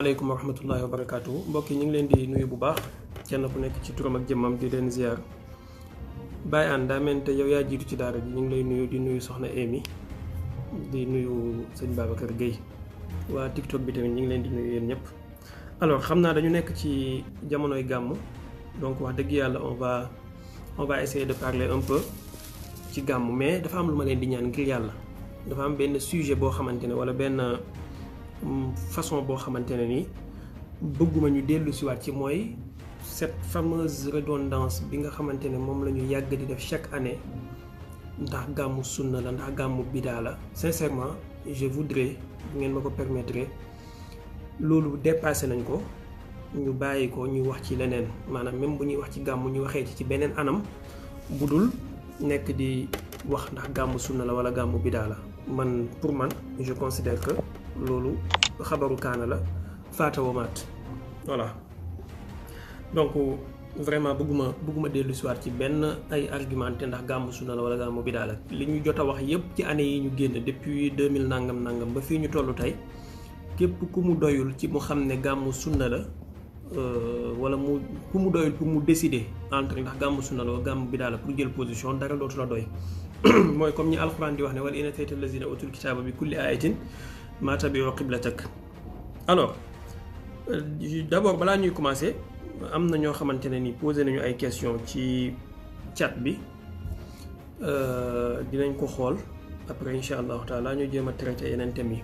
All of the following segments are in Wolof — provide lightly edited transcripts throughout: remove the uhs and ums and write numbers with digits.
aleykum wa rahmatullahi wa barakaatu mbokk yi ñu ngi leen di nuyu bu baax kenn ku nekk ci turam ak jëmmam di leen ziar Baye Hann daa mel te yow yaa jiitu ci daara ji ñu ngi lay nuyu di nuyu soxna Amy di nuyu sëñ Babacar Gueye waa TikTok bi tamit ñu ngi leen di nuyu yéen ñëpp. alors xam naa dañu nekk ci jamonoy gàmm donc wax dëgg yàlla on va essayer de parler un peu ci gàmm mais dafa am lu ma leen di ñaan ngir yàlla dafa am benn sujet boo xamante ne wala benn façon boo xamante ne ni bëgguma ñu dellu siwaat ci mooy cette fameuse redondance bi nga xamante ne moom la ñu yàgg di def chaque année ndax gàmmu sunna la ndax gàmmu bidaa la sincèrement je voudrais bu ngeen ma ko permettre loolu dépassé nañ ko ñu bàyyi ko ñu wax ci leneen maanaam même bu ñuy wax ci gàmmu ñu waxee ci beneen anam bu dul nekk di wax ndax gàmmu sunna la wala gàmmu bidaa la man pour man je considère que loolu xabaru kaana la faata wamaat voilà donc vraiment bëgguma dellu si waat ci benn ay argumenté ndax gàmmu sunna la wala gàmmu bidaa la li ñu jot a wax yépp ci année yi ñu génn depuis 2000 nangam ba fii ñu tollu tey képp ku mu doyul ci mu xam ne gàmmu sunna la wala ku mu doyul pour mu décider entre ndax gàmmu sunna la wala gàmmu bidaa la pour jël position dara dootu la doy mooy comme ñi alxuraan di wax ne wala in atayta allazina utul kitaaba bi kulli ayatin maa tabi'u qiblatak. alors d'abord balaa ñuy commencer am na ñoo xamante ne ni posé nañu ay questions ci chat bi dinañ ko xool après incha allahu taala ñu jéem a traité yeneen thèmes yi.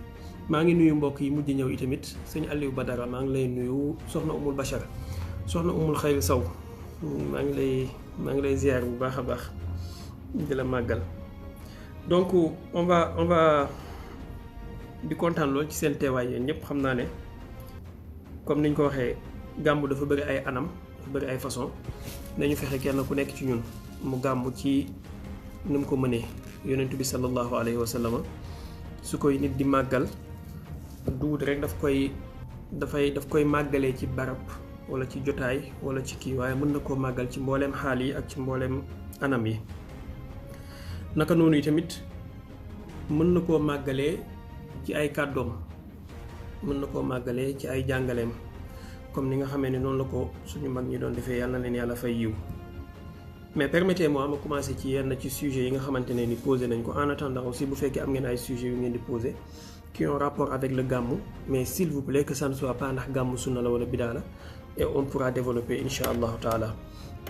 maa ngi nuyu mbokk yi mujj ñëw itamit sëñ Aliou Badara maa ngi lay nuyu soxna Umul Bachar soxna Umul Xayri Saw maa ngi lay ziar bu baax a baax di la màggal. donc on va di kontaan lool ci seen teewaay yéen ñëpp xam naa ne comme niñ ko waxee gàmmu dafa bëri ay anam dafa bëri ay façon nañu fexe kenn ku nekk ci ñun mu gàmmu ci ni mu ko mënee yonentu bi sallallahu alayhi wa sallam su koy nit di màggal duut rek daf koy màggalee ci barab wala ci jotaay wala ci kii waaye mën na koo màggal ci mbooleem xaal yi ak ci mbooleem anam yi naka noonu yi tamit mën na koo màggalee ci ay kàddoom mën na koo màggalee ci ay jàngaleem comme ni nga xamee ne noonu la ko suñu mag ñi doon defee yàlla na leen yàlla fay yiw mais permettez-moi ma commencer ci yenn ci sujets yi nga xamante ne ni posé nañ ko en attendant aussi bu fekkee am ngeen ay sujets yu ngeen di posé qui ont rapport avec le gàmmu mais s'il vous plaît que ça ne soit pas ndax gàmmu sunna la wala bidaa la et on pourra développer insha allahu taala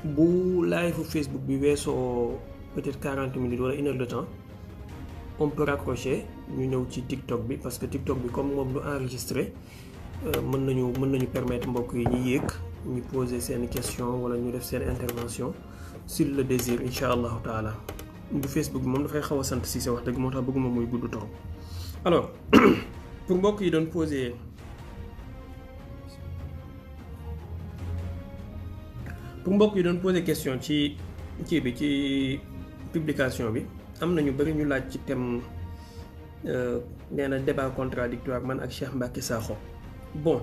bu live Facebook bi weesoo peut-être 40 minutes wala 1 heure de temps on peut raccrocher ñu ñëw ci TikTok bi parce que TikTok bi comme moom du enregistré mën nañu permettre mbokk yi ñu yéeg ñu poser seen question wala ñu def seen intervention s'il le désire insha allahu taala bu Facebook bi moom dafay xaw a sant si sa wax dëgg moo tax bëgguma muy gudd trop. alors pour mbokk yi doon poser question ci publication bi am na ñu bari ñu laaj ci thème nee na débat contradictoire man ak Cheikh Mbacké Sakho bon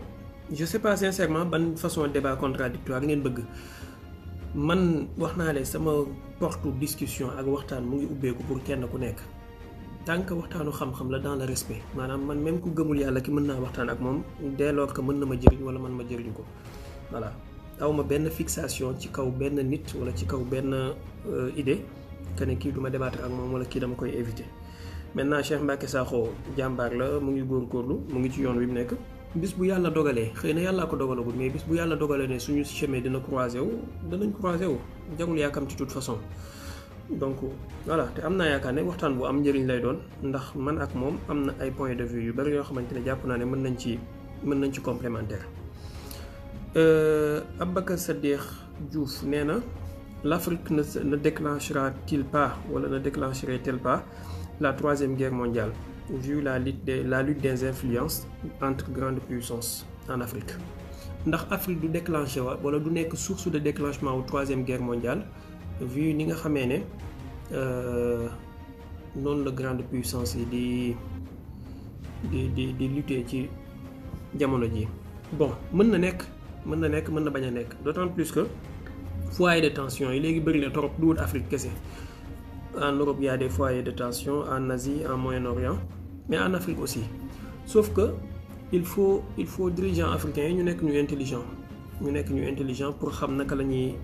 je sais pas sincèrement ban façon débat contradictoire ngeen bëgg man wax naa ne sama porte discussion ak waxtaan mu ngi ubbeeku pour kenn ku nekk tant que waxtaanu xam-xam la dans le respect maanaam man même ku gëmul yàlla ki mën naa waxtaan ak moom dès lors que mën na ma jëriñ wala man ma jëriñ ko voilà awma benn fixation ci kaw benn nit wala ci kaw benn idée que ne kii du ma débattre ak moom wala kii dama koy éviter. maintenant Cheikh Mbacké Sakho jàmbaar la mu ngi góorgóorlu mu ngi ci yoon wi mu nekk bis bu yàlla dogalee xëy na yàllaa ko dogalagul mais bis bu yàlla dogalee ne suñu chemin dina croisé wu danañ croisé wu jarul yaakam ci toute façon. donc voilà te am naa yaakaar ne waxtaan bu am njëriñ lay doon ndax man ak moom am na ay points de vue yu bari yoo xamante ne jàpp naa ne mën nañ ci complémentaire. Abakar Sadikh Diouf nee na l'Afrique ne déclenchera-t-il pas wala ne déclencherait-elle pas la troisième guerre mondiale vu la lutte des influences entre grandes puissances en Afrique ndax Afrique du déclenché wala du nekk source de déclenchement wu troisième guerre mondiale vu ni nga xamee ne noonu la grande puissance yi di lutter ci jamono ji bon mën na nekk mën na bañ a nekk d'autant plus que foyer de tension yi léegi bëri na trop du wut Afrique kese en Europe il y a des foyers de tension en Asie en Moyen-Orient mais en Afrique aussi sauf que il faut dirigeants africains yi ñu nekk ñu intelligent pour xam naka la ñuy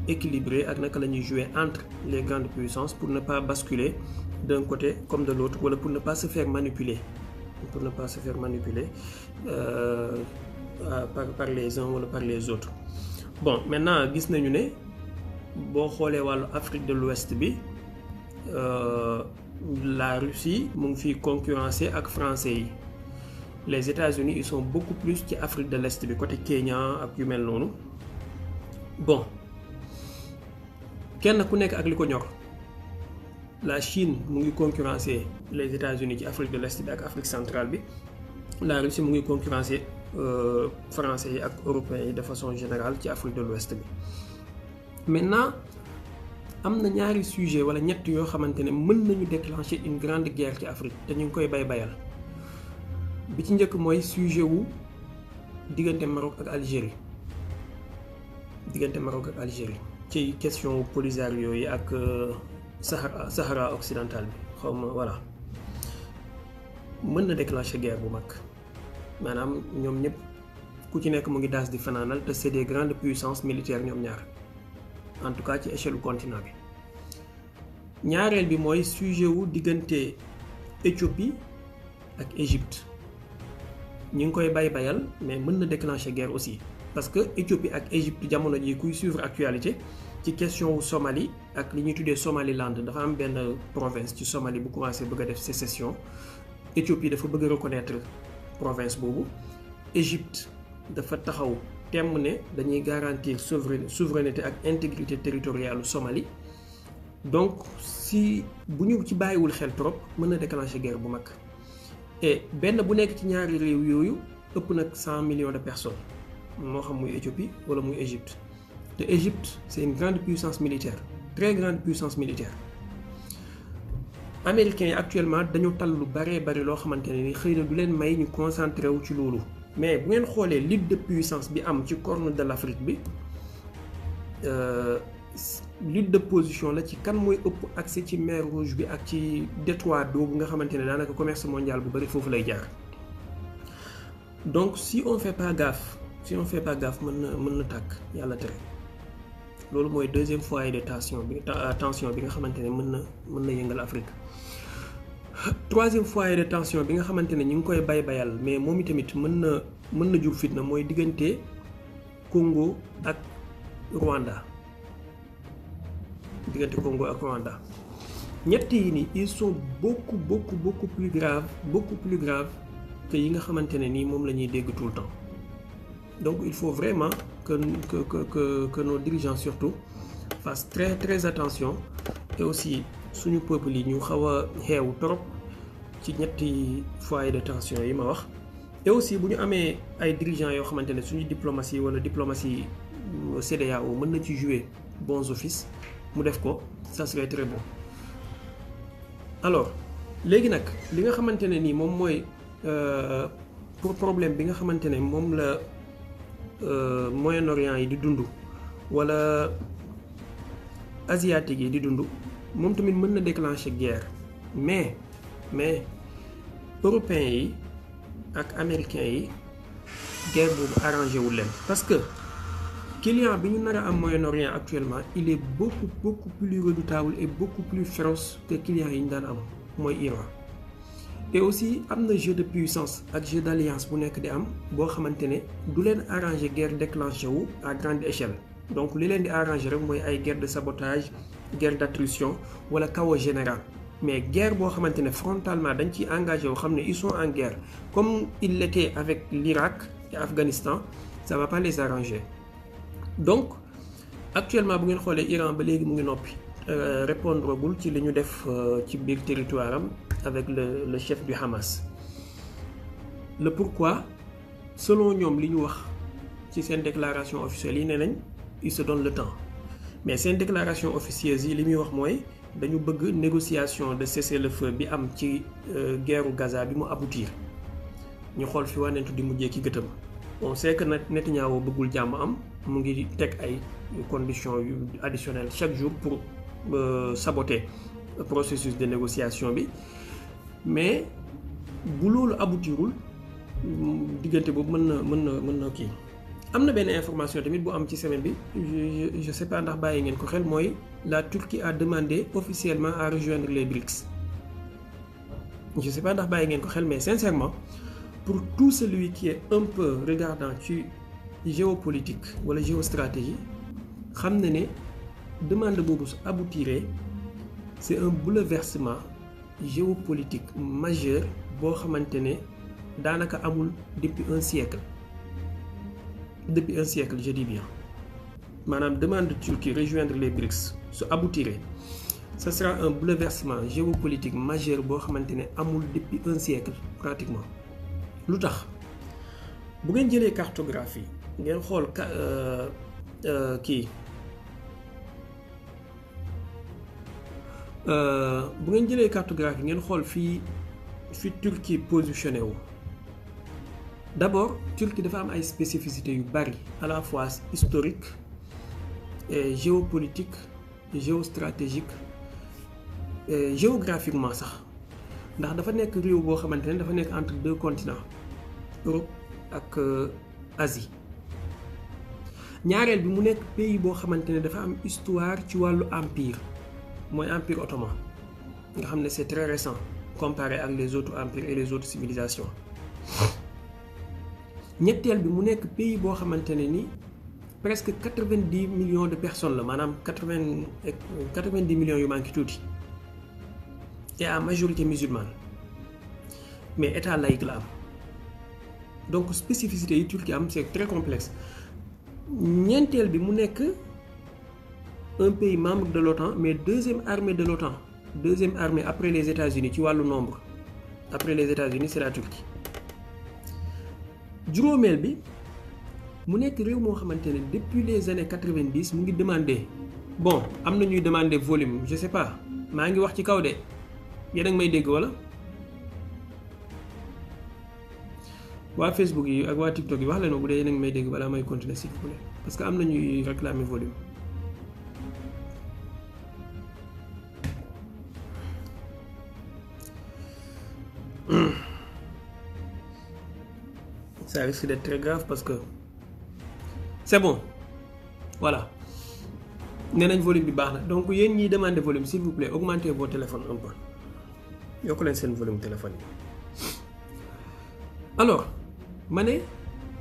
équilibrer ak naka la ñuy jouer entre les grandes puissances pour ne pas basculer d'un côté comme de l'autre, wala pour ne pas se faire manipuler par les uns wala par les autres. Bon, maintenant gis nañu ne boo xoolee wàllu Afrique de l'Ouest bi la Russie mu ngi fiy concurrencer ak français yi. Les États-Unis ils sont beaucoup plus ci Afrique de l'Est bi côté Kenya ak yu mel noonu. Bon, kenn ku nekk ak li ko ñor. La Chine mu ngi concurrencer les États-Unis ci Afrique de l'Est bi ak Afrique centrale bi. La Russie mu ngi concurrencer français yi ak européens yi de façon générale ci Afrique de l'Ouest bi. Maintenant am na ñaari sujet wala ñett yoo xamante ne mën nañu déclencher une grande guerre ci Afrique te ñu ngi koy bayal. Bi ci njëkk mooy sujet wu diggante Maroc ak Algérie ci question Polisario yi ak Sahara occidental bi xawma voilà mën na déclencher guerre bu mag maanaam ñoom ñëpp ku ci nekk mu ngi daas di fanaanal te c'est des grandes puissances militaires ñoom ñaar en tout cas ci échelle continent bi. ñaareel bi mooy sujet wu diggante Éthiopie ak Égypte ñu ngi koy bayal mais mën na déclencher guerre aussi parce que Éthiopie ak Égypte jamono ji kuy suivre actualité ci question wu Somalie ak li ñuy tuddee Somaliland dafa am benn province ci Somalie bu commencé bëgg a def sécession. Éthiopie dafa bëgg a reconnaître province boobu. Égypte dafa taxaw temm ne dañuy garantir souveraineté ak intégrité territoriale Somalie. Donc si bu ñu ci bàyyiwul xel trop mën na déclencher guerre bu mag. Et benn bu nekk ci ñaari réew yooyu ëpp nag 100 millions de personnes moo xam muy Éthiopie wala muy Égypte. te Égypte c'est une grande puissance militaire, très grande puissance militaire. Américains yi actuellement dañu tal lu bari loo xamante ne ni xëy na du leen may ñu concentré wu ci loolu. Mais bu ngeen xoolee lutte de puissance bi am ci corne de l'Afrique bi lutte de position la ci kan mooy ëpp accès ci mer Rouge bi ak ci détroit boobu nga xamante ne daanaka commerce mondial bu bari foofu lay jaar. Donc si on fait pas gaffe mën na tàkk yàlla tere. Loolu mooy deuxième foyer de tension bi nga xamante ne mën na yëngal Afrique. Troisième foyer de tension bi nga xamante ne ñu ngi koy bayal mais moom itamit mën na jur fitna mooy diggante Congo ak Rwanda. ñett yi ni ils sont beaucoup plus graves que yi nga xamante ne nii moom la ñuy dégg tout le temps. Donc il faut vraiment que nos dirigeants surtout fassent très attention et aussi suñu peuple yi ñu xaw a xeewu trop ci ñetti foyer de tension yi ma wax. Et aussi bu ñu amee ay dirigeants yoo xamante ne suñu diplomatie wala diplomatie CEDEAO mën na ci jouer bons offices mu def ko ça serait très bon. Alors léegi nag li nga xamante ne nii moom mooy pour problème bi nga xamante ne moom la Moyen-Orient yi di dund wala asiatique yi di dund moom tamit mën na déclencher guerre mais européens yi ak américains yi guerre boobu arrangé wul leen parce que client bi ñu nar a am Moyen-Orient actuellement il est beaucoup plus redoutable et beaucoup plus féroce que client yi ñu daan am mooy Iran. Et aussi am na jeu de puissance ak jeu d'alliance bu nekk di am boo xamante ne du leen arranger guerre déclenché wu à grande échelle. Donc li leen di arranger rek mooy ay guerre de sabotage, guerre d'attrition wala chaos général. Mais guerre boo xamante ne frontalement dañ ciy engagé wu xam ne ils sont en guerre comme ils l'étaient avec l'Irak et Afghanistan, ça va pas les arranger. Donc actuellement bu ngeen xoolee Iran ba léegi mu ngi noppi répondre gul ci li ñu def ci biir territoire am avec le chef du Hamas. Le pourquoi selon ñoom li ñu wax ci seen déclaration officielle yi nee nañ ils se donnent le temps mais seen déclaration officieuse yi li muy wax mooy dañu bëgg négociation de cessez-le-feu bi am ci guerru Gaza bi mu aboutir ñu xool fi wanentu di mujjee ki gëtëm. On sait que Netanyahu bëggul jàmm am mu ngi teg ay conditions yu additionnelles chaque jour pour saboter processus de négociation bi mais bu loolu aboutirul diggante boobu mën na kii. am na benn information tamit bu am ci semaine bi je sais pas ndax bàyyi ngeen ko xel mooy la Turquie a demandé officiellement à rejoindre les BRICS. Je sais pas ndax bàyyi ngeen ko xel mais sincèrement pour tout celui qui est un peu regardant ci géopolitique wala géostratégie xam na ne demande boobu su aboutiré c'est un bouleversement géopolitique majeur boo xamante ne daanaka amul depuis un siècle je dis bien maanaam demande de Turquie rejoindre les BRICS su aboutiré ce sera un bouleversement géopolitique majeur boo xamante ne amul depuis un siècle pratiquement. lu tax bu ngeen jëlee cartographie ngeen xool bu ngeen jëlee cartographie ngeen xool fi Turquie positionné wu. D'abord Turquie dafa am ay spécificités yu bari à la fois historique et géopolitique géostratégique géographiquement sax ndax dafa nekk réew boo xamante ne dafa nekk entre deux continents Europe ak Asie. ñaareel bi mu nekk pays boo xamante ne dafa am histoire ci wàllu empire mooy empire ottoman nga xam ne c'est très récent comparé ak les autres empires et les autres civilisations. ñetteel bi mu nekk pays boo xamante ne ni presque 90 millions de personnes la maanaam 90 millions yu manqué tuuti et à majorité musulmane mais état laïque la am donc spécificité yi Turquie am c'est très complexe. ñeenteel bi mu nekk un pays membre de l'OTAN mais deuxième armée de l'OTAN deuxième armée après les États-Unis ci wàllu nombre après les États-Unis c'est la Turquie. juróomeel bi mu nekk réew moo xamante ne depuis les années 90 mu ngi demander bon am na ñuy demander volume je sais pas maa ngi wax ci kaw de yéen a ngi may dégg wala waa Facebook yi ak waa TikTok yi wax leen ma bu dee yéen a ngi may dégg balaa may continuer s'il vous plaît parce que am na ñuy réclamer volume. Ça risque d'être très grave parce que c'est bon voilà nee nañ volume bi baax na donc yéen ñiy demander volume s'il vous plaît augmentez vos téléphones un peu yokk leen seen volume téléphone yi. Alors ma ne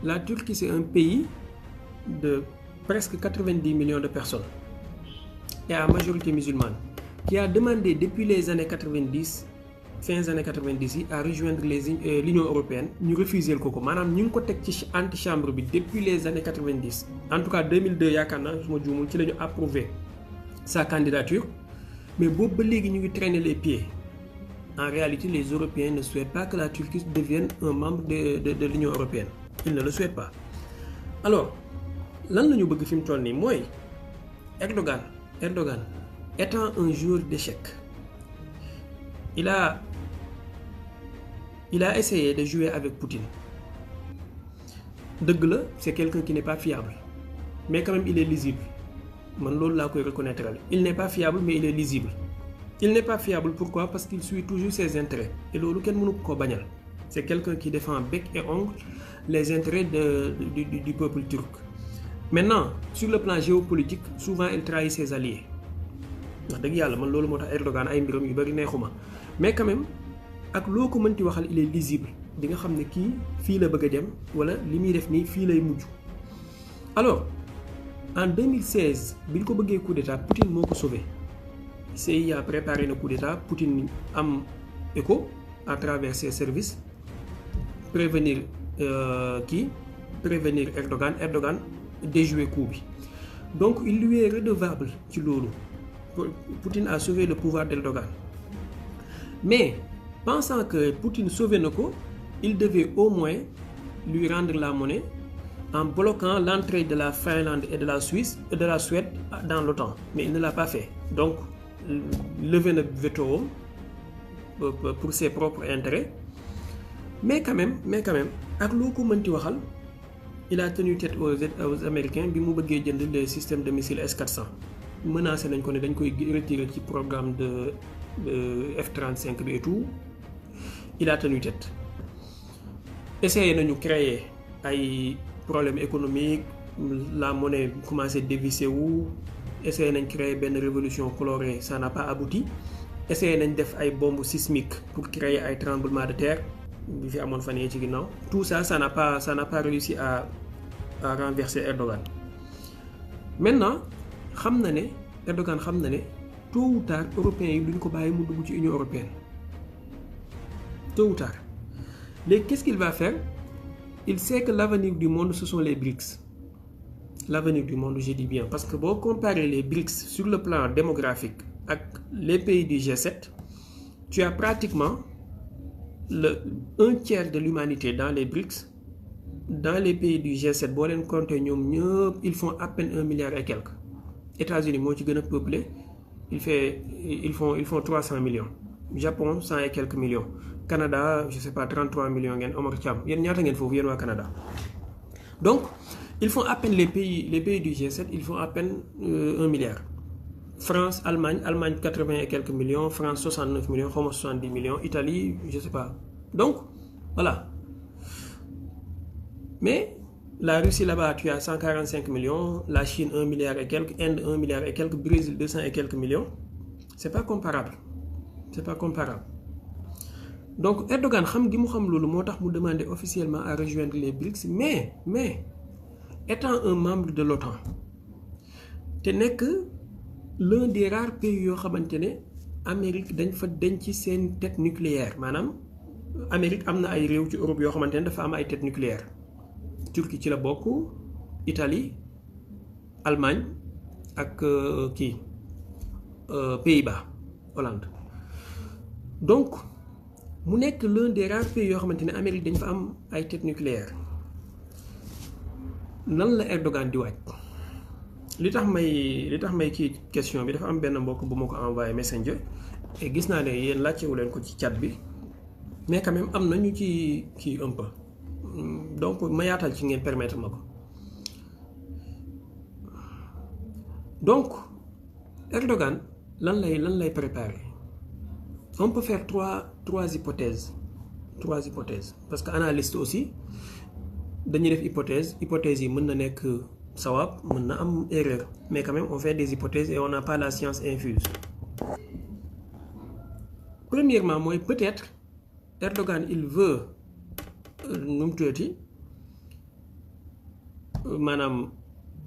la Turquie c'est un pays de presque 90 millions de personnes et à majorité musulmane qui a demandé depuis les années 90 fin années 90 yi à rejoindre l'Union européenne ñu refusé ko maanaam ñu ngi ko teg ci antichambre bi depuis les années 90 en tout cas 2002 yaakaar naa su ma juumul ci la ñu approuvé sa candidature mais boobu ba léegi ñu ngi traîner les pieds. En réalité les Européens ne souhaitent pas que la Turquie devienne un membre de l'Union européenne ils ne le souhaitent pas. Alors lan la ñu bëgg fi mu toll nii mooy Erdogan étant un joueur d'échecs il a essayé de jouer avec Poutine. Dëgg la c'est quelqu'un qui n'est pas fiable mais quand même il est lisible man loolu laa koy reconnaître. Il n'est pas fiable mais il est lisible. Il n'est pas fiable pourquoi? Parce qu'il suit toujours ses intérêts et loolu kenn mënu ko bañal. C'est quelqu'un qui défend bec et ongle les intérêts du peuple turc. Maintenant sur le plan géopolitique souvent il trahit ses alliés wax dëgg yàlla man loolu moo tax Erdogan ay mbiram yu bari neexuma mais quand même ak loo ko mënti waxal il est lisible di nga xam ne kii fii la bëgg a dem wala li muy def nii fii lay mujj. Alors en 2016 bi ñu ko bëggee coup d'état Poutine moo ko sauvé. CIA a préparé le coup d'état Poutine am écho à travers ses services prévenir Erdogan déjouer coup bi donc il lui est redevable ci loolu. Poutine a sauvé le pouvoir d'Erdogan mais pensant que Poutine sauvé na ko il devait au moins lui rendre la monnaie en bloquant l'entrée de la Finlande et de la Suède dans l'OTAN mais il ne l'a pas fait donc levé na veto pour ses propres intérêts mais quand même ak loo ko mënti waxal il a tenu tête aux Américains bi mu bëggee jënd les systèmes de missiles S-400 menacé nañ ko ne dañ koy retirer ci programme de F-35 bi et tout il a tenu tête essayé nañu créer ay problèmes économiques, la monnaie commencé dévisser wu, essayé nañ créer benn révolution colorée, ça n'a pas abouti. Essayé nañ def ay bombes sismiques pour créer ay tremblements de terre bi fi amoon fan yii ci ginnaaw. Tout ça, ça n'a pas réussi à renverser Erdogan. Maintenant Erdogan xam na ne tôt ou tard européens yi duñ ko bàyyi mu dugg ci Union européenne tôt ou tard. Léegi qu'est-ce qu'il va faire? Il sait que l'avenir du monde ce sont les BRICS. L'avenir du monde, je dis bien, parce que boo comparer les BRICS sur le plan démographique avec les pays du G7, tu as pratiquement un tiers de l'humanité dans les BRICS. Dans les pays du G7, boo leen compter ñoom ñëpp ils font à peine 1 milliard et quelques. États-Unis moo ci gën a peuplé, ils font 300 millions. Japon 100 et quelques millions. Canada, je sais pas, 33 millions ngeen. Omar Thiam yéen ñaata ngeen foofu yéen waa Canada. Donc ils font à peine les pays du G7, ils font à peine 1 milliard. France, Allemagne 80 et quelques millions, France 69 millions, 70 millions, Italie, je sais pas. Donc voilà. Mais la Russie là-bas, tu as 145 millions, la Chine 1 milliard et quelques, Inde 1 milliard et quelques, Brésil 200 et quelques millions. C'est pas comparable. Donc Erdogan xam gi mu xam loolu moo tax mu demander officiellement à rejoindre les BRICS, mais étant un membre de l'OTAN te nekk l'un des rares pays yoo xamante ne Amérique dañ fa denc seen tête nucléaire. Maanaam Amérique am na ay réew ci Europe yoo xamante ne dafa am ay tête nucléaire. Turquie ci la bokk, Italie, Allemagne ak Pays-Bas, Hollande. Donc mu nekk l'un des rares pays yoo xamante ne Amérique dañ fa am ay tête nucléaire. Nan la Erdogan di waaj? li tax may kii question bi dafa am benn mbokk bu ma ko envoyé messenger et gis naa ne yéen laajtewu leen ko ci chat bi, mais quand même am na ñu ci kii un peu. Donc ma yaatal ci ngeen permettre ma ko. Donc Erdogan lan lay préparer? On peut faire trois hypothèses parce que analyste aussi dañuy def hypothèse yi mën na nekk sawab, mën na am erreur, mais quand même on fait des hypothèses et on n'a pas la science infuse. Premièrement mooy peut-être Erdogan il veut maanaam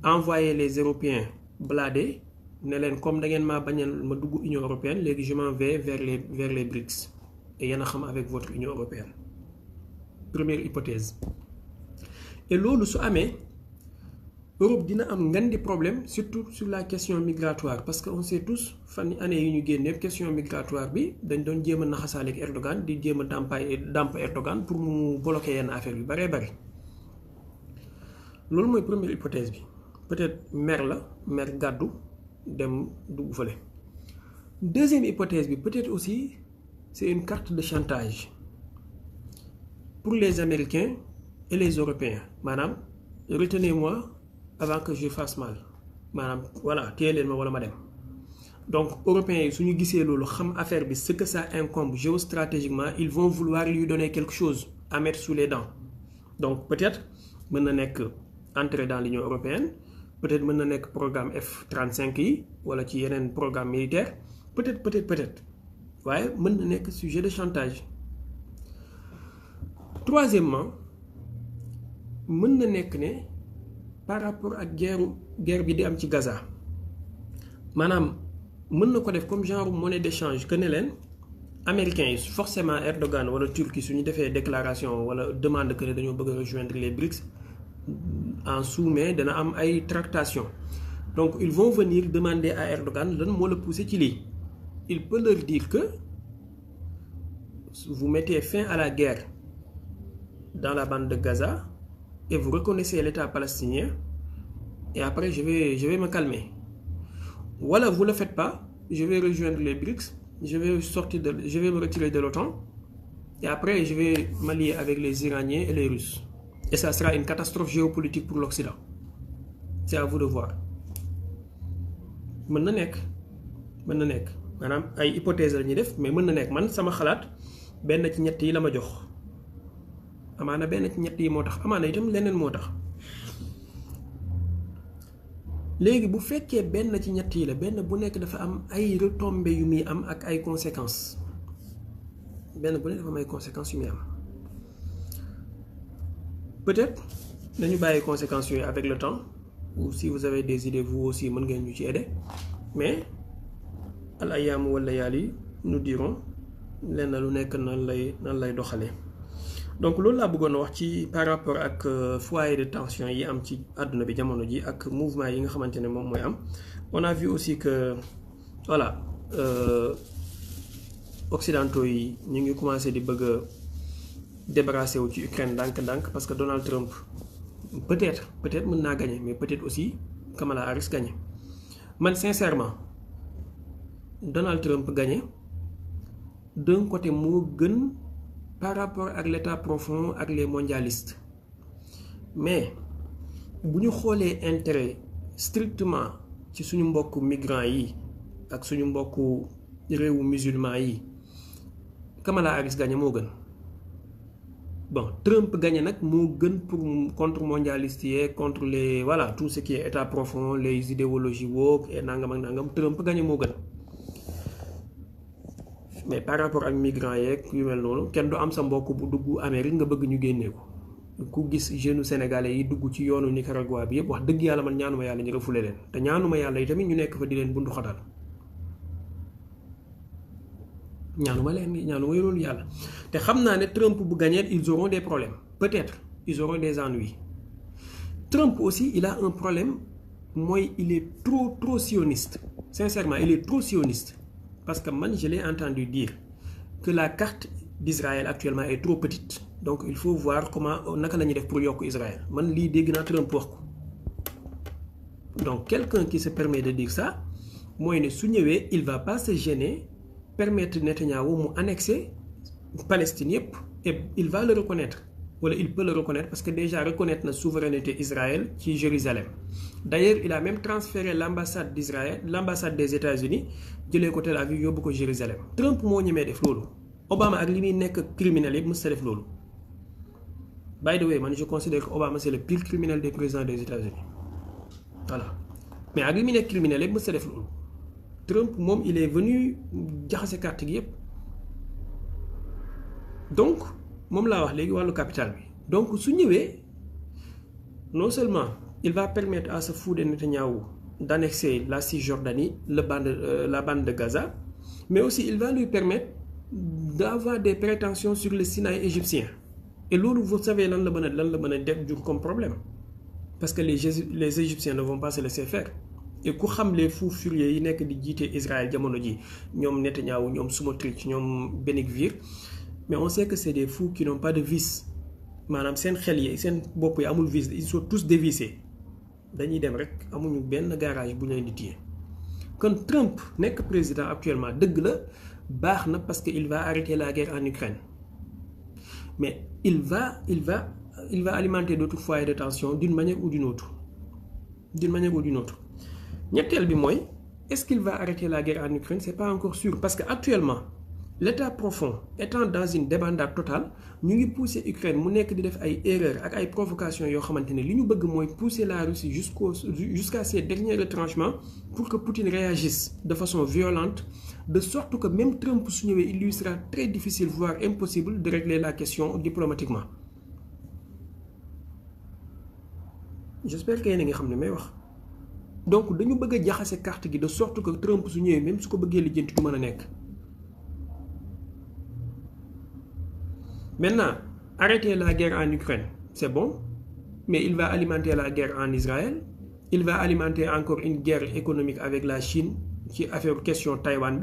envoyer les Européens bladés ne leen comme da ngeen maa bañal ma dugg Union européenne, léegi je m'en vais vers les BRICS et yéen a xam avec votre Union européenne. Première hypothèse. Et loolu su amee Europe dina am ngandi problème, surtout sur la question migratoire, parce que on sait tous fan année yi ñu génne question migratoire bi dañ doon jéem a naxasaale ak Erdogan di jéem a dàmp Erdogan pour mu bloquer yenn affaire yu bare. Loolu mooy première hypothèse bi. Peut-être mer gàddu dem dugg fële. Deuxième hypothèse bi peut-être aussi c'est une carte de chantage pour les Américains et les Européens. Maanaam retenez-moi avant que je fasse mal. Maanaam voilà, téye leen ma wala ma dem. Donc Européens yi suñu gisee loolu xam affaire bi ce que ça incombe géostratégiquement, ils vont vouloir lui donner quelque chose à mettre sous les dents. Donc peut-être mën na nekk entrer dans l'Union européenne, peut-être mën na nekk programme F-35 yi wala ci yeneen programme militaire, peut-être waaye mën na nekk sujet de chantage. Troisièmement mën na nekk ne par rapport ak guerre bi di am ci Gaza, maanaam mën na ko def comme genre monnaie d'échange que ne leen américains yi forcément Erdogan wala Turquie suñu defee déclaration wala demande que ne dañoo bëgg a rejoindre les BRICS, en sous-main dana am ay tractations. Donc ils vont venir demander à Erdogan lan moo la poussé ci lii. Il peut leur dire que vous mettez fin à la guerre dans la bande de Gaza et vous reconnaissez l'État palestinien, et après je vais me calmer. Voilà, vous le faites pas, je vais rejoindre les BRICS, je vais me retirer de l'OTAN, et après je vais m'allier avec les Iraniens et les Russes. Et ça sera une catastrophe géopolitique pour l'Occident. C'est à vous de voir. mën na nekk maanaam ay hypothèse la ñuy def, mais mën na nekk man sama xalaat benn ci ñett yi la ma jox. amaana benn ci ñett yi moo tax amaana itam leneen moo tax léegi bu fekkee benn ci ñett yi la benn bu nekk dafa am ay retombées yu muy am ak ay conséquences benn bu nekk dafa am ay conséquences yu muy am peut-être nañu bàyyi conséquences yooyu avec le temps ou si vous avez des idées vous aussi mën ngeen ñu ci aider mais al ayaamu wal layaali nous dirons lenn lu nekk nan lay doxalee. Donc loolu laa bëggoon wax ci par rapport ak foyer de tension yi am ci àdduna bi jamono ji ak mouvement yi nga xamante ne moom mooy am. On a vu aussi que voilà occidentaux yi ñu ngi commencé di bëgg a débarrasser wu ci Ukraine ndànk-ndànk parce que Donald Trump peut-être mën naa gagner mais peut-être aussi Kamala Harris gagner. Man sincèrement Donald Trump gagner d'un côté moo gën par rapport ak l'état profond ak les mondialistes mais bu ñu xoolee intérêt strictement ci suñu mbokku migrants yi ak suñu mbokku réewu musulmans yi Kamala Harris gagné moo gën bon Trump gagné nag moo gën pour contre mondialistes yi contre les voilà tout ce qui est état profond les idéologies woke et nangam ak nangam Trump gagné moo gën. Mais par rapport ak migrants yeeg yu mel noonu kenn du am sa mbokk bu dugg Amérique nga bëgg ñu génnee ko ku gis jeunes sénégalais yi dugg ci yoonu Nicaragua bi yëpp wax dëgg yàlla man ñaanuma yàlla ñu refoulé leen te ñaanuma yàlla yi tamit ñu nekk fa di leen bundu xatal ñaanuma loolu yàlla te xam naa ne Trump bu gagné ils auront des problèmes peut-être ils auront des ennuis. Trump aussi il a un problème mooy il est trop sioniste sincèrement il est trop sioniste. Parce que moi, je l'ai entendu dire que la carte d'Israël actuellement est trop petite. Donc, il faut voir comment on a fait pour Yoko Israël. Moi, je l'ai dit Trump. Donc, quelqu'un qui se permet de dire ça, moi, il ne va pas se gêner, permettre Netanyahou d'annexer Palestine et il va le reconnaître. Ou il peut le reconnaître parce que déjà reconnaître la souveraineté d'Israël qui est Jérusalem. D'ailleurs, il a même transféré l'ambassade d'Israël, l'ambassade des États-Unis, de l'autre côté de la ville, de Jérusalem. Trump m'a dit que Obama a dit que criminel, il m'a dit By the way, je considère que Obama c'est le pire criminel des présidents des États-Unis. Voilà. Mais a dit criminel, il m'a dit Trump, il est venu dire ses cartes. Donc, moom laa wax léegi wàllu capital bi donc su ñëwee non seulement il va permettre à ce fou de Netanyahou d'annexer la Cisjordanie la bande de Gaza mais aussi il va lui permettre d'avoir des prétentions sur le Sinaï égyptien et loolu vous savez lan la mën a def jur comme problème parce que les Égyptiens ne vont pas se laisser faire et ku xam les fous furieux yi nekk di jiite Israël jamono ji ñoom Netanyahou ñoom Smotrich ñoom Ben-Gvir mais on sait que c'est des fous qui n'ont pas de vis. Madame, sen xel yi sen bop yi amul vis, ils sont tous dévissés. Dañuy dem rek amuñu benn garage bu leen di tié. Quand Trump nek président actuellement, deug la baxna parce que il va arrêter la guerre en Ukraine. Mais il va alimenter d'autres foyers de tension d'une manière ou d'une autre. Ñettel bi moy est-ce qu'il va arrêter la guerre en Ukraine? C'est pas encore sûr parce que actuellement l'état profond étant dans une débandade totale ñu ngi pousser Ukraine mu nekk di def ay erreurs ak ay provocations yoo xamante ne li ñu bëgg mooy pousser la Russie jusqu'à ses derniers retranchements pour que Poutine réagisse de façon violente de sorte que même Trump su ñëwee il lui sera très difficile voire impossible de régler la question diplomatiquement. J'espère que yéen a ngi xam ne may wax donc dañu bëgg a jaxase carte gi de sorte que Trump su ñëwee même su ko bëggee lijjanti du mën a nekk. Maintenant, arrêter la guerre en Ukraine, c'est bon, mais il va alimenter la guerre en Israël, il va alimenter encore une guerre économique avec la Chine, qui a fait question Taïwan.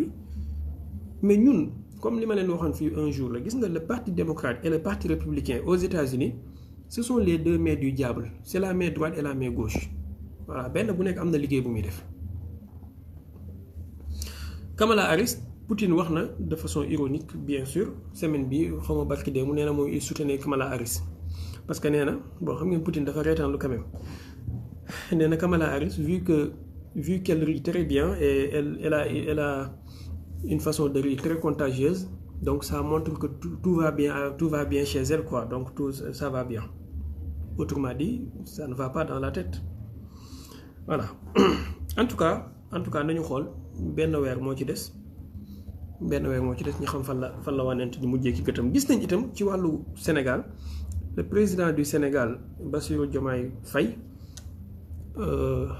Mais nous, comme je l'ai dit un jour, le Parti démocrate et le Parti républicain aux États-Unis, ce sont les deux mains du diable. C'est la main droite et la main gauche. Voilà, ben bu nek amna liggéey bu muy def. Kamala Harris, Poutine wax na de façon ironique bien sûr semaine bi xawma barki dé mu néna moy il soutenait Kamala Harris parce que néna bon xam ngeen Poutine dafa rétan lu quand même néna Kamala Harris vu qu'elle rit très bien et elle a une façon de rire très contagieuse Donc ça montre que tout va bien chez elle, quoi. Donc ça va bien. Autrement dit, ça ne va pas dans la tête. Voilà. En tout cas nañu xool benn weer moo ci des ñu xam fan la wanent di mujjee ci gëtam. Gis nañ itam ci wàllu Sénégal, le président du Sénégal Bassirou Diomaye Faye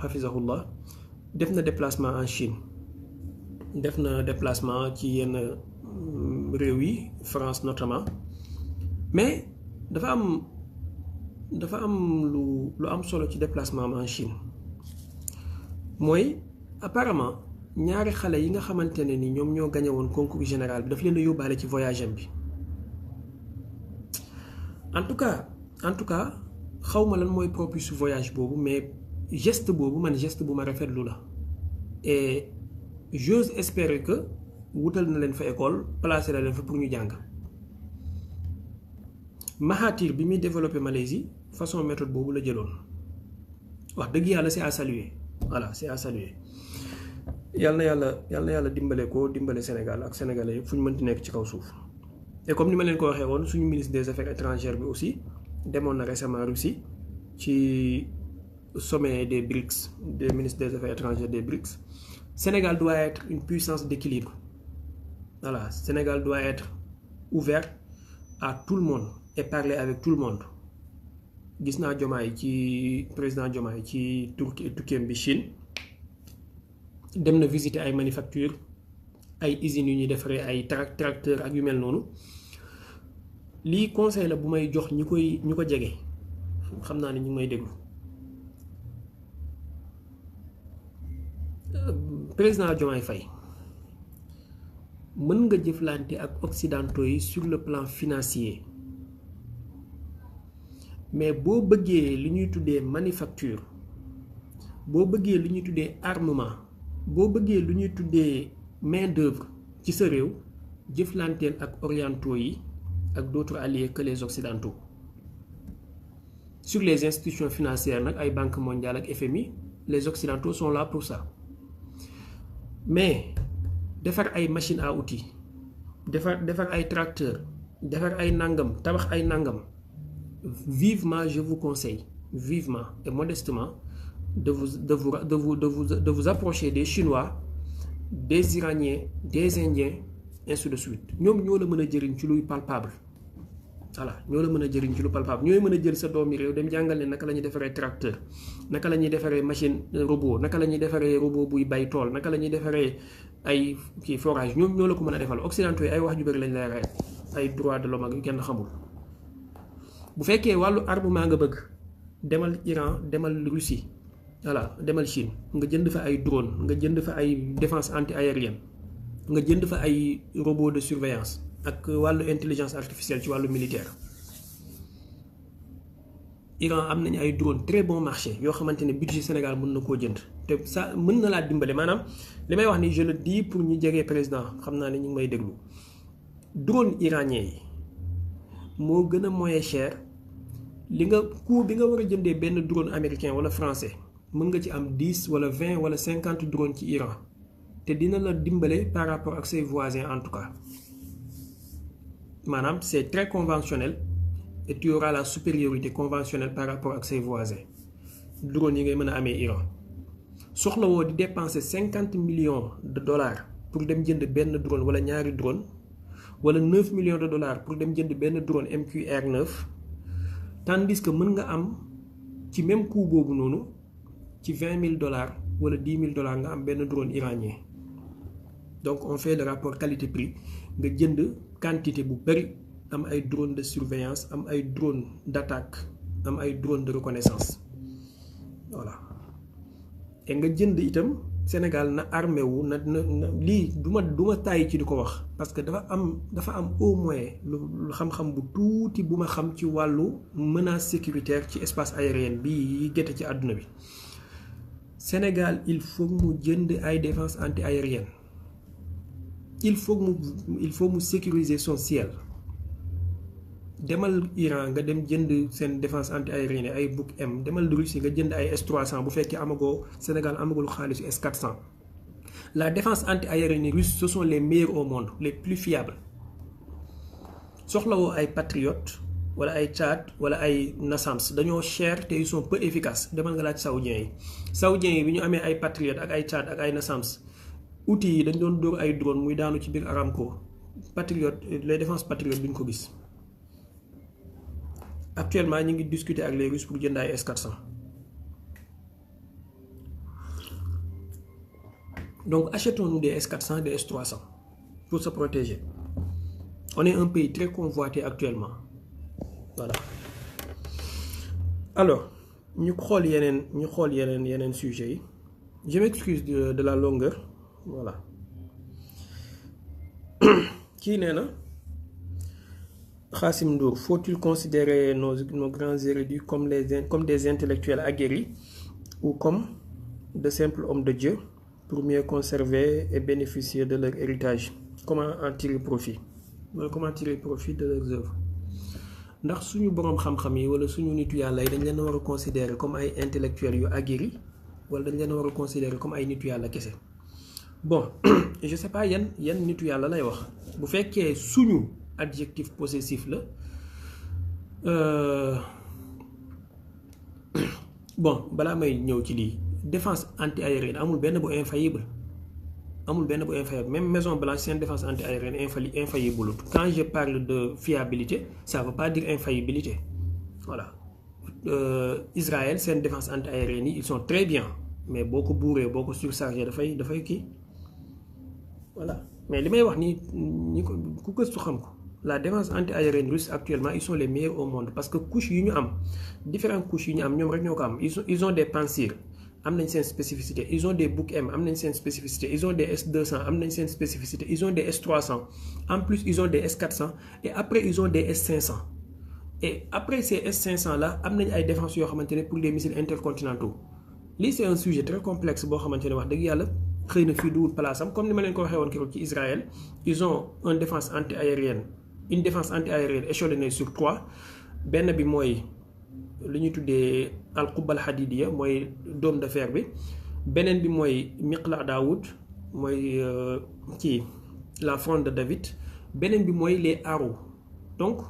hafizahullah def na déplacement en Chine, def na déplacement ci yenn réew yi, France notamment, mais dafa am lu am solo ci déplacement en Chine. Mooy apparemment ñaari xale yi nga xamante ne ni ñoom ñoo gagné woon concours général bi daf leen a yóbbaale ci voyage bi. En tout cas xawma lan mooy propre voyage boobu, mais geste boobu man geste bu ma rafetlu la, et j'ose espérer que wutal na leen fa école, placé na leen fa pour ñu jàng. Mahathir bi muy développé Malaisie façon méthode boobu la jëloon, wax dëgg yàlla c'est à saluer. Voilà, c'est à saluer. Yal na yàlla dimbale ko, dimbale Sénégal ak sénégalais yëpp fu ñu mënti nekk ci kaw suuf. Et comme ni ma leen ko waxee woon, suñu ministre des affaires étrangères bi aussi demoon na récemment Russie ci sommet des BRICS, des ministres des affaires étrangères des BRICS. Sénégal doit être une puissance d'équilibre. Voilà, Sénégal doit être ouvert à tout le monde et parler avec tout le monde. Gis naa président Diomaye ci tukkeem bi Chine, dem na visiter ay manufactures, ay usines yu ñuy defaree ay tracteurs ak yu mel noonu. Lii conseil la bu may jox ñi ko jege, xam naa ne ñu ngi may déglu. Président Diomaye Faye, mën nga jëflante ak occidentaux yi sur le plan financier, mais boo bëggee li ñuy tuddee manufacture, boo bëggee li ñuy tuddee armement, boo bëggee lu ñuy tuddee main d'œuvre ci sa réew, jëflanteel ak orientaux yi ak d'autres alliés que les occidentaux. Sur les institutions financières nag, ay Banque mondiale ak FMI, les occidentaux sont là pour ça. Mais defar ay machine à outils, defar ay tracteurs, defar ay nangam, tabax ay nangam, vivement je vous conseille, vivement et modestement, de vous approcher des Chinois, des Iraniens, des Indiens, ainsi de suite. Ñoom ñoo la mën a jëriñ ci luy palpable. Voilà, ñoo la mën a jëriñ ci lu palpable. Ñooy mën a jël sa doomi réew dem jàngal leen naka la ñuy defaree tracteur, naka la ñuy defaree machine robot, naka la ñuy defaree robot buy bay tool, naka la ñuy defaree ay forage. Ñoom ñoo la ko mën a defal. Occidentaux yi ay wax ju bëri lañ lay rey, ay droit de l'homme ak kenn xamul. Bu fekkee wàllu armement nga bëgg, demal Iran, demal Russie, voilà, demal Chine, nga jënd fa ay drone, nga jënd fa ay défense anti-aérienne, nga jënd fa ay robot de surveillance ak wàllu intelligence artificielle ci wàllu militaire. Iran am nañ ay drone très bon marché yoo xamante ne budget Sénégal mën na koo jënd, te ça mën na laa dimbale. Maanaam li may wax ni je le dis pour ñu jegee président, xam naa ne ñu ngi may déglu. Drone iranien yi moo gën a moyen cher li nga coût bi nga war a jëndee benn drone américain wala français, mën nga ci am 10 wala 20 wala 50 drone ci Iran, te dina la dimbale par rapport ak ses voisins en tout cas. Maanaam c'est très conventionnel et tu auras la supériorité conventionnelle par rapport ak ses voisins. Drone yi ngay mën a amee Iran soxla woo di dépenser 50 millions de dollars pour dem jënd benn drone wala ñaari drone, wala 9 millions de dollars pour dem jënd benn drone MQ-9, tandis que mën nga am ci même coût boobu noonu ci 20 000 dollars wala 10 000 dollars nga am benn drone iranien. Donc on fait le rapport qualité-prix, nga jënd quantité bu bari, am ay drone de surveillance, am ay drone d'attaque, am ay drone de reconnaissance. Voilà. Et nga jënd itam Sénégal na armé wu na lii duma tàyyi ci di ko wax, parce que dafa am au moins lu xam-xam bu tuuti bu ma xam ci wàllu menace sécuritaire ci espace aérien bi yi gerte ci àdduna bi. Sénégal il faut mu jënd ay défense anti-aérienne, il faut mu sécuriser son ciel. Demal Iran nga dem jënd seen défense anti-aérienne ay Buk M, demal Russie nga jënd ay S-300 bu fekkee amagoo Sénégal amagul xaalisu S-400. La défense anti-aérienne russe, ce sont les meilleurs au monde, les plus fiables. soxlawoo ay patriotes wala ay Tchad wala ay NASAMS dañoo cher te ils sont peu efficaces demal nga laaj saoudiens yi bi ñu amee ay patriotes ak ay Tchad ak ay NASAMS outils yi dañ doon dóor ay drone muy daanu ci biir Aramco patriotes les défenses patriotes duñ ko gis. Actuellement ñu ngi discuter ak les Russes pour jënd ay S400. Donc achetons-nous des S400, des S300 pour se protéger. On est un pays très convoité actuellement. Voilà. Alors, ñu xool yeneen sujet yi. Je m'excuse de la longueur. Voilà. Kii nee na Khassim Ndour, faut-il considérer nos grands érudits comme des intellectuels aguerris ou comme de simples hommes de Dieu pour mieux conserver et bénéficier de leur héritage? Comment en tirer profit? Comment tirer profit de leurs œuvres? Ndax suñu borom xam-xam yi wala suñu nitu yàlla yi dañ leen war a considérer comme ay intellectuels yu aguerris wala dañ leen war a considérer comme ay nitu yàlla kese? Bon, je sais pas yan nitu yàlla lay wax. Bu fekkee suñu adjectif possessif la bon balaa may ñëw ci lii défense anti-aérienne amul benn bu infaillible même Maison Blanche seen défense anti-aérienne infaillible. Quand je parle de fiabilité ça veut pas dire infaillibilité. Voilà. Israël seen défense anti-aérienne ils sont très bien mais boo ko buuree boo ko surchargé dafay kii voilà. Mais li may wax ni ñi ko ku gëstu xam ko la défense anti-aérienne russe actuellement ils sont les meilleurs au monde parce que couches yu ñu am différentes couches yu ñu am ñoom rek ñoo ko am ils ont des Pantsir am nañ seen spécificité, ils ont des Buk M am nañ seen spécificité, ils ont des S200 am nañ seen spécificité, ils ont des S300 en plus ils ont des S400 et après ils ont des S500 et après ces S500 là am nañ ay défenses yoo xamante ne pour les missiles intercontinentaux. Lii c'est un sujet très complexe boo xamante ne wax dëgg yàlla xëy na fii duwul place am comme ni ma leen ko waxee woon keroog ci Israël ils ont une défense anti-aérienne échelonnée sur 3. benn bi mooy li ñu tuddee al-Qubba al-Hadidiya mooy dôme de fer bi, beneen bi mooy Miqla Daoud mooy la fronde de David, beneen bi mooy les Arrows. Donc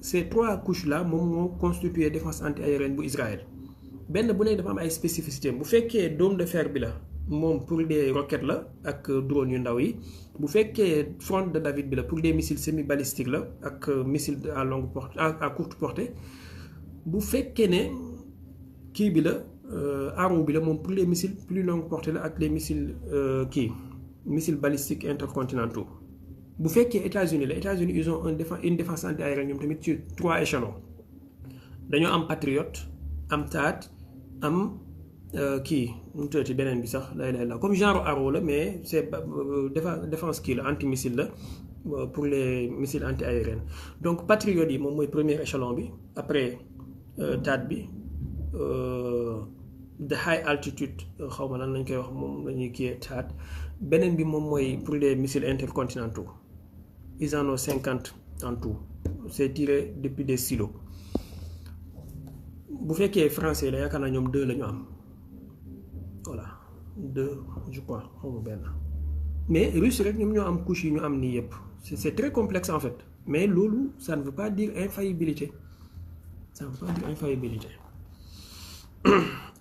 ces 3 couches là moom moo constitué défense anti-aérienne bu Israël. Benn bu nekk dafa am ay spécificité. Bu fekkee dôme de fer bi la moom pour des roquettes la ak drone yu ndaw yi, bu fekkee fronde de David bi la pour des missiles semi-balistiques la ak missiles à longue portée à courte portée, bu fekkee ne kii bi la Arrow bi la moom pour les missiles plus longue portée la ak les missiles missiles balistiques intercontinentaux. Bu fekkee États-Unis ils ont une défense anti-aérienne ñoom tamit ci 3 échelons. Dañoo am Patriot, am THAAD, am mu tëddee beneen bi sax la comme genre Arrow la mais c'est défense kii la anti-missile la pour les missiles anti-aériens. Donc Patriot yi moom mooy premier échelon bi, après THAAD bi de high altitude xawma lan lañ koy wax moom lañuy kii THAAD, beneen bi moom mooy pour les missiles intercontinentaux. Ils en ont 50 en tout. C'est tiré depuis des silos. Bu fekkee français la yaakaar naa ñoom 2 la ñu am. Voilà, 2 je crois xawma benn. Mais russe rek ñoom ñoo am couche yi ñu am nii yëpp. C'est très complexe en fait. Mais loolu ça ne veut pas dire infaillibilité. Ça ne veut pas dire infaillibilité.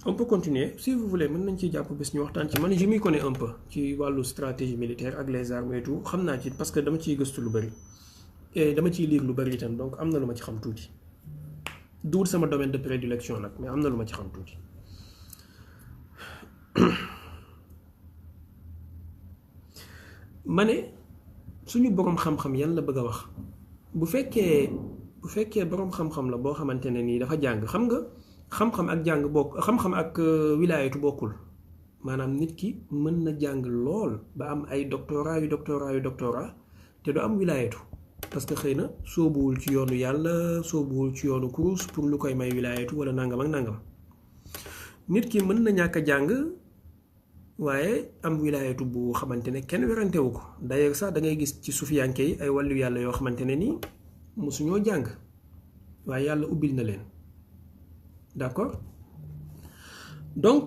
On peut continuer si vous voulez mën nañ ci jàpp bés ñu waxtaan ci man je m'y connais un peu ci wàllu stratégie militaire ak les armes et tout xam naa ci parce que dama ciy gëstu lu bari et dama ciy lire lu bari itam donc am na lu ma ci xam tuuti. Duul sama domaine de prédilection nag mais am na lu ma ci xam tuuti. Ma ne suñu boroom xam-xam yan la bëgg a wax bu fekkee boroom xam-xam la boo xamante ne nii dafa jàng xam nga xam-xam ak jàng bokk xam-xam ak wilaayatu bokkul maanaam nit ki mën na jàng lool ba am ay doctorat te du am wilaayatu parce que xëy na soobuwul ci yoonu yàlla soobuwul ci yoonu kurus pour lu koy may wilaayatu wala nangam ak nangam. Nit ki mën na ñàkk a jàng waaye am wilaayatu bu xamante ne kenn werantewu ko d'ailleurs sax da ngay gis ci sufiyanke yi ay wàllu yàlla yoo xamante ne nii mosuñoo jàng waaye yàlla ubbil na leen. D'accord? Donc